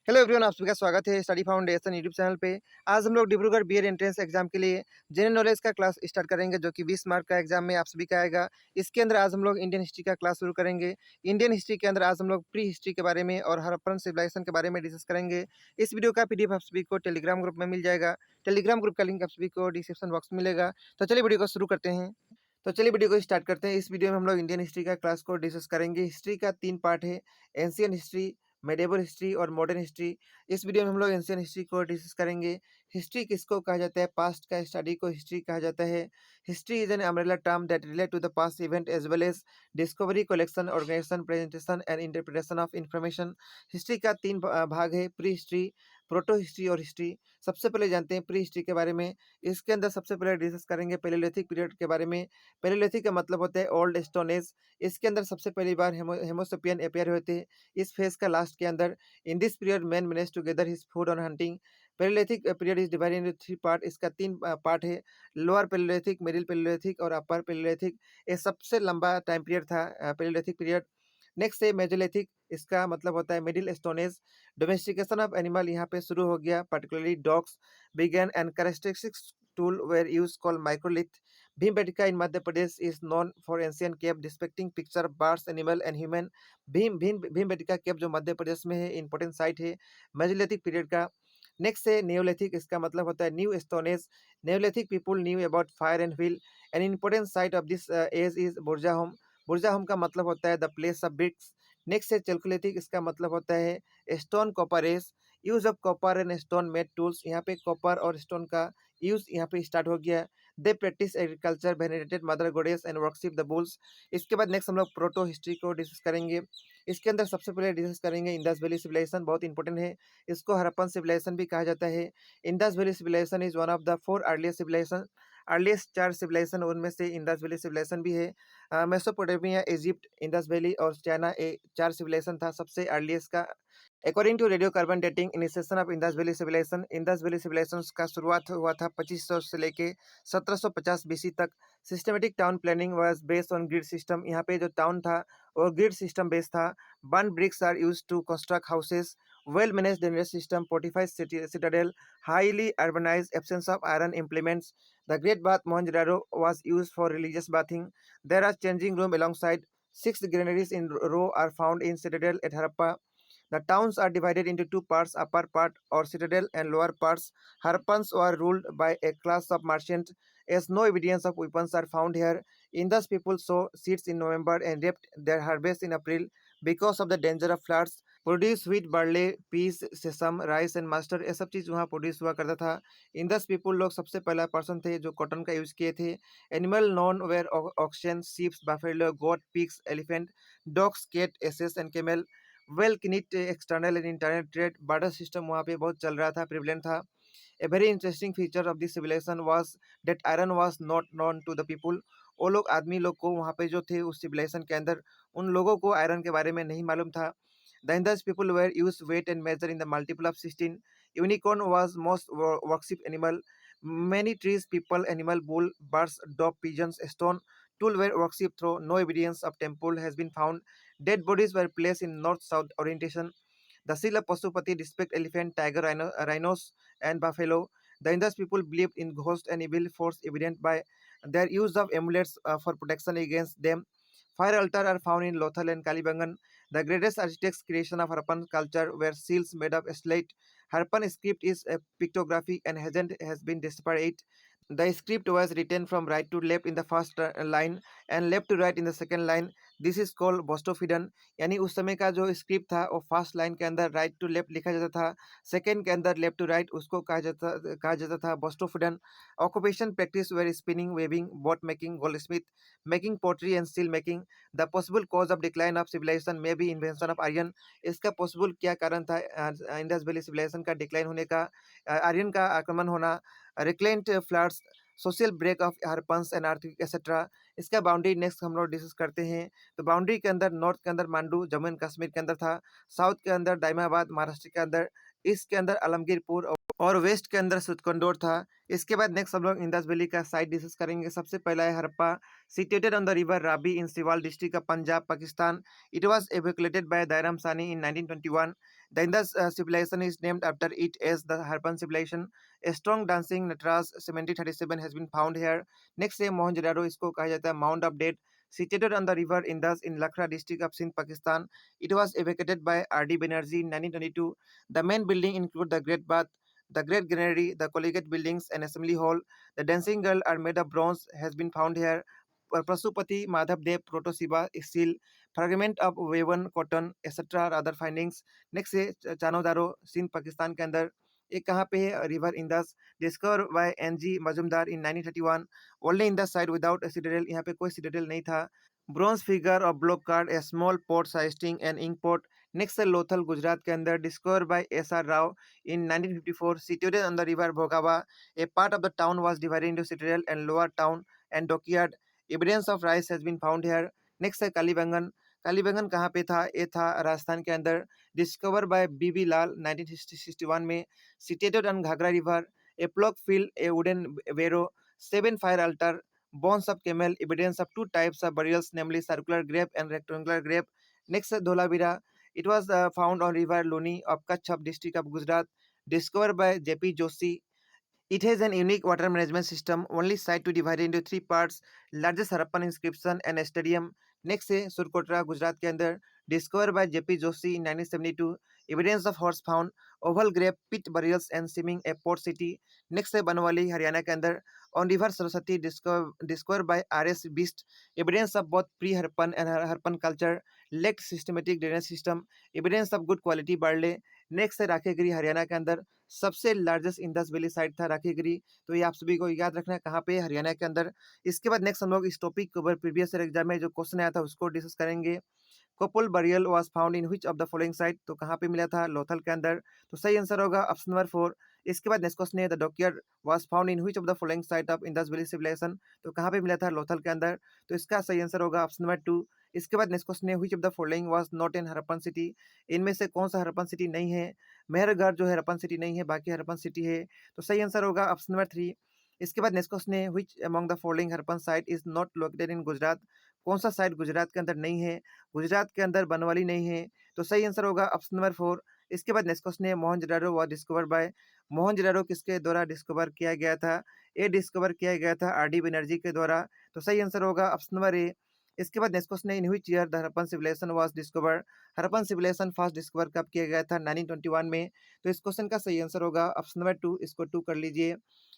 Hello everyone, आप सभी का स्वागत है स्टडी फाउंडेशन यूट्यूब चैनल पे। आज हम लोग डिब्रूगढ़ बीएड एंट्रेंस एग्जाम के लिए जनरल नॉलेज का क्लास स्टार्ट करेंगे, जो कि 20 मार्क का एग्जाम में आप सभी का आएगा। इसके अंदर आज हम लोग इंडियन हिस्ट्री का क्लास शुरू करेंगे। इंडियन हिस्ट्री के अंदर आज हम लोग प्री हिस्ट्री के बारे में और हड़प्पन सिविलाइजेशन के बारे में डिस्कस करेंगे। इस वीडियो का पीडीएफ आप सभी को टेलीग्राम ग्रुप में मिल जाएगा। टेलीग्राम ग्रुप का लिंक आप सभी को डिस्क्रिप्शन बॉक्स में मिलेगा। तो चलिए वीडियो को शुरू करते हैं। चलिए वीडियो को स्टार्ट करते हैं। इस वीडियो में हम लोग इंडियन हिस्ट्री का क्लास को डिस्कस करेंगे। हिस्ट्री का 3 पार्ट है, एंशियंट हिस्ट्री, मेडिएवल हिस्ट्री और मॉडर्न हिस्ट्री। इस वीडियो में हम लोग एंशियंट हिस्ट्री को डिस्कस करेंगे। हिस्ट्री किसको कहा जाता है? पास्ट का स्टडी को हिस्ट्री कहा जाता है। History is an umbrella term that relate to the past event as well as discovery, collection, organisation, presentation and interpretation of information. History का 3 भाग है, प्री हिस्ट्री, प्रोटो हिस्ट्री और हिस्ट्री। सबसे पहले जानते हैं प्री हिस्ट्री के बारे में। इसके अंदर सबसे पहले डिस्कस करेंगे पैलेलिथिक पीरियड के बारे में। पैलेलिथिक का मतलब होता है ओल्ड स्टोन एज। इसके अंदर सबसे पहली बार हेमोसेपियन अपेयर हुए थे। इस फेज का लास्ट के अंदर in this period man manage to gather his food on hunting. Palaeolithic period is divided into 3 part. इसका 3 पार्ट है, लोअर पैलेलिथिक, मिडिल पैलेलिथिक और अपर पैलेलिथिक। ये सबसे लंबा टाइम पीरियड था पैलेलिथिक पीरियड। नेक्स्ट है मेजोलिथिक। इसका मतलब होता है middle stone age. Domestication of animal यहाँ पे शुरू हो गया, particularly dogs began and characteristics tool were used called microlith. Bhimbetka in Madhya Pradesh is known for ancient cave depicting picture of birds, animal and human. Bhimbetka cave जो मध्य प्रदेश में है, important site है Mesolithic period का। Next है Neolithic. इसका मतलब होता है new stone age. Neolithic people knew about fire and wheel. An important site of this age is Burzahom. Burzahom का मतलब होता है the place of bricks. Next है चैल्कोलिथिक। इसका मतलब होता है stone copper age. Use of copper and stone made tools. यहाँ पे कॉपर और स्टोन का यूज यहाँ पे स्टार्ट हो गया। They practice agriculture, venerated mother goddess and worship the bulls. इसके बाद नेक्स्ट हम लोग प्रोटो हिस्ट्री को डिस्कस करेंगे। इसके अंदर सबसे पहले डिस्कस करेंगे इंडस वैली सिविलाइजेशन। बहुत इंपॉर्टेंट है, इसको हड़प्पन सिविलाइजेशन भी कहा जाता है। Indus valley civilisation is one of the 4 earliest civilisation. Earliest 4 civilisation, उनमें से इंडस वैली सिविलाइजेशन भी है। मेसोपोटामिया, इजिप्ट, इंडस वैली और चाइना, ये 4 सिविलाइजेशन था सबसे अर्लीस्ट का। According to radio dating, initiation of Indus valley civilisation, Indus valley civilisation का शुरुआत हुआ था 2500 से लेके 1750 बीसी तक। Systematic town planning was based on grid system. यहाँ पे जो टाउन था वो ग्रिड सिस्टम बेस्ड था। Burn bricks are used to construct houses. Well managed drainage system, fortified citadel, highly urbanized, absence of iron implements. The Great Bath Mohenjo-daro was used for religious bathing. There are changing room alongside. 6 granaries in row are found in citadel at Harappa. The towns are divided into 2 parts, upper part or citadel and lower parts. Harappans were ruled by a class of merchants, as no evidence of weapons are found here. Indus people sow seeds in November and reaped their harvest in April because of the danger of floods. Produce wheat, barley, peas, sesame, rice and mustard, ये सब चीज़ वहाँ produce हुआ करता था। Indus people लोग सबसे पहला person थे जो कॉटन का यूज़ किए थे। Animal known were oxen, sheeps, buffalo, goat, pigs, elephant, dogs, cat, asses and camel. Well knit external and internal trade, barter system वहाँ पे बहुत चल रहा था, प्रिवलेंट था। A very interesting feature of this civilization was that iron was not known to the people. वो लोग आदमी लोग को वहाँ पे जो थे उस सिविलाइजेशन के अंदर, उन लोगों को आयरन के बारे में नहीं मालूम था। The Indus people were used weight and measure in the multiple of 16. Unicorn was most worshipped animal. Many trees, people, animal, bull, birds, dog, pigeons, stone, tool were worshipped through. No evidence of temple has been found. Dead bodies were placed in north-south orientation. The seal of Pasupati depict elephant, tiger, rhinos, and buffalo. The Indus people believed in ghosts and evil force, evident by their use of amulets for protection against them. Fire altars are found in Lothal and Kalibangan. The greatest architect's creation of Harappan culture were seals made of slate. Harappan script is a pictography and has been disparate. The script was written from right to left in the first line and left to right in the second line. This is called boustrophedon. यानी उस समय का जो script था वो first line के अंदर right to left लिखा जाता था, सेकंड के अंदर लेफ्ट टू राइट, उसको कहा जाता था boustrophedon. Occupation practice were spinning, weaving, boat making, gold smith, making pottery and steel making. The possible cause of decline of civilization may be invention of Aryan. इसका पॉसिबल क्या कारण था इंडस वैली सिविलाइजेशन का decline होने का? आर्यन का आक्रमण होना, recurrent floods, social break of Harappans and आर्थिक एक्सेट्रा। इसका बाउंड्री नेक्स्ट हम लोग डिस्कस करते हैं। तो बाउंड्री के अंदर नॉर्थ के अंदर मांडू जम्मू एंड कश्मीर के अंदर था, साउथ के अंदर दाइमाबाद महाराष्ट्र के अंदर, ईस्ट के अंदर आलमगीरपुर और वेस्ट के अंदर सुतकंडोर था। इसके बाद नेक्स्ट हम लोग इंडस वैली का साइट डिस्कस करेंगे। सबसे पहला है Harappa, situated on the river Ravi in Sahiwal district of Punjab, Pakistan. It was excavated by Dayaram Sahni in 1921। The Indus civilization is named after it as the Harappan civilization. A strong dancing Natraz 1737 has been found here. Next है मोहनजोदारो, इसको कहा जाता है Mound of Death. Situated on the river Indus in Lakhra district of Sindh, Pakistan. It was evacuated by R.D. Banerjee in 1922. The main building include the Great Bath, the Great Granary, the collegiate buildings, and assembly hall. The dancing girl are made of bronze has been found here. Prasupati Madhav Dev Proto Shiva steel, fragment of woven cotton etc. और other findings. Next है चानोदारो सिंध पाकिस्तान के अंदर. ये कहाँ पे है? River Indus, discover by N G. Majumdar in 1931. Only in the site without citadel, यहाँ पे कोई सिटाडेल नहीं था. ब्रॉन्ज फिगर और bullock cart a small pot suggesting and ink pot. Next है लोथल गुजरात के अंदर, discover by S R. Rao in 1954. Situated on the river Bhogava. A part of the town was divided into citadel and lower town and dockyard. Evidence of rice has been found here. Next है कालीबंगन. कालीबंगन कहाँ पे था? ये था राजस्थान के अंदर. डिस्कवर बाय बी लाल 1961 में. Situated on Ghaghara river. A plough field, a wooden furrow, 7 fire altar, bones of camel, evidence of two types of burials, namely circular grave and rectangular grave. Next, Dholavira. It was found on river Luni of Kutch of district of Gujarat, discovered by J.P. Joshi. It has an unique water management system, only site to divide into 3 parts, largest Harappan inscription and a stadium. Next है सुरकोटरा गुजरात के अंदर, discover by J P Joshi in 1972. Evidence of horse found, oval grave pit burials and swimming a port city. Next है बनवाली हरियाणा के अंदर, on river Saraswati, discover by R S. Bisht. Evidence of both pre Harappan and Harappan culture, lacked systematic drainage system, evidence of good quality barley. Next है राखेगिरी हरियाणा के अंदर, सबसे largest Indus valley site था राखेगिरी. तो ये आप सभी को याद रखना है कहाँ पे? हरियाणा के अंदर. इसके बाद नेक्स्ट हम लोग इस टॉपिक के ऊपर प्रीवियस ईयर एग्जाम में जो क्वेश्चन आया था उसको डिस्कस करेंगे. Couple burial was found in which of the following site. तो कहाँ पे मिला था? लोथल के अंदर. तो सही आंसर होगा ऑप्शन नंबर 4. इसके बाद नेक्स्ट क्वेश्चन है the dockyard was found in which of the following site of Indus valley civilisation. तो कहाँ पे मिला था? लोथल के अंदर. तो इसका सही आंसर होगा ऑप्शन नंबर 2. इसके बाद नेक्स्ट क्वेश्चन है which of the following was not in Harappan city. इनमें से कौन सा हरप्पन सिटी नहीं है? मेहरगढ़ जो है हरप्पन सिटी नहीं है, बाकी हरप्पन सिटी है. तो सही आंसर होगा ऑप्शन नंबर 3. इसके बाद नेक्स्ट क्वेश्चन है which among the following Harappan site is not located in Gujarat. कौन सा साइट गुजरात के अंदर नहीं है? गुजरात के अंदर बनवाली नहीं है. तो सही आंसर होगा ऑप्शन नंबर 4. इसके बाद नेक्स्ट क्वेश्चन है Mohenjodaro was discover by. Mohenjodaro किसके द्वारा डिस्कवर किया गया था? ये डिस्कवर किया गया था आर.डी. बनर्जी के द्वारा. तो सही आंसर होगा ऑप्शन नंबर ए. इसके बाद नेक्स्ट क्वेश्चन है in which year the Harappan civilisation was discovered. Harappan civilisation first discover कब किया गया था? 1921 में. तो इस क्वेश्चन का सही आंसर होगा ऑप्शन नंबर 2. इसको 2 कर लीजिए.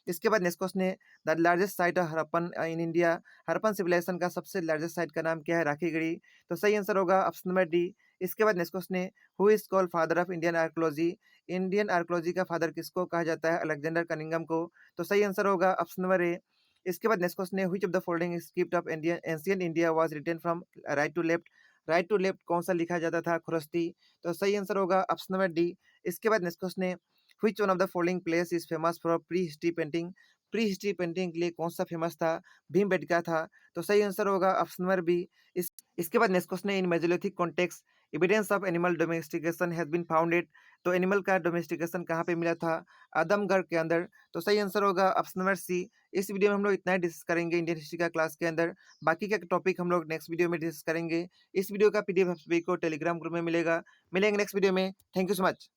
इसके बाद नेक्स्ट क्वेश्चन है the largest site of Harappan in India. Harappan civilisation का सबसे लार्जेस्ट साइट का नाम क्या है? राखीगढ़ी. तो सही आंसर होगा ऑप्शन नंबर डी. इसके बाद नेक्स्ट क्वेश्चन है who is called father of Indian archaeology. Indian archaeology का फादर किसको कहा जाता है? अलेक्जेंडर कनिंगम को. तो सही आंसर होगा ऑप्शन नंबर ए. इसके बाद नेक्स्ट क्वेश्चन है which of the following script of Indian ancient India was written from right to left. Right to left कौन सा लिखा जाता था? खुरस्ती. तो सही आंसर होगा ऑप्शन नंबर डी. इसके बाद नेक्स्ट क्वेश्चन है which one of the following place is famous for pre history painting. Pre history painting के लिए कौन सा फेमस था? भीमबेटका था. तो सही आंसर होगा ऑप्शन नंबर बी. इसके बाद नेक्स्ट क्वेश्चन है in mesolithic context evidence of animal domestication has been founded. तो एनिमल का डोमेस्टिकेशन कहाँ पे मिला था? आदमगढ़ के अंदर. तो सही आंसर होगा ऑप्शन नंबर सी. इस वीडियो में हम लोग इतना ही डिस्कस करेंगे इंडियन हिस्ट्री का क्लास के अंदर. बाकी का टॉपिक हम लोग नेक्स्ट वीडियो में डिस्कस करेंगे. इस वीडियो का पीडीएफ आप सभी को टेलीग्राम ग्रुप में मिलेगा. मिलेंगे नेक्स्ट वीडियो में. Thank you so much.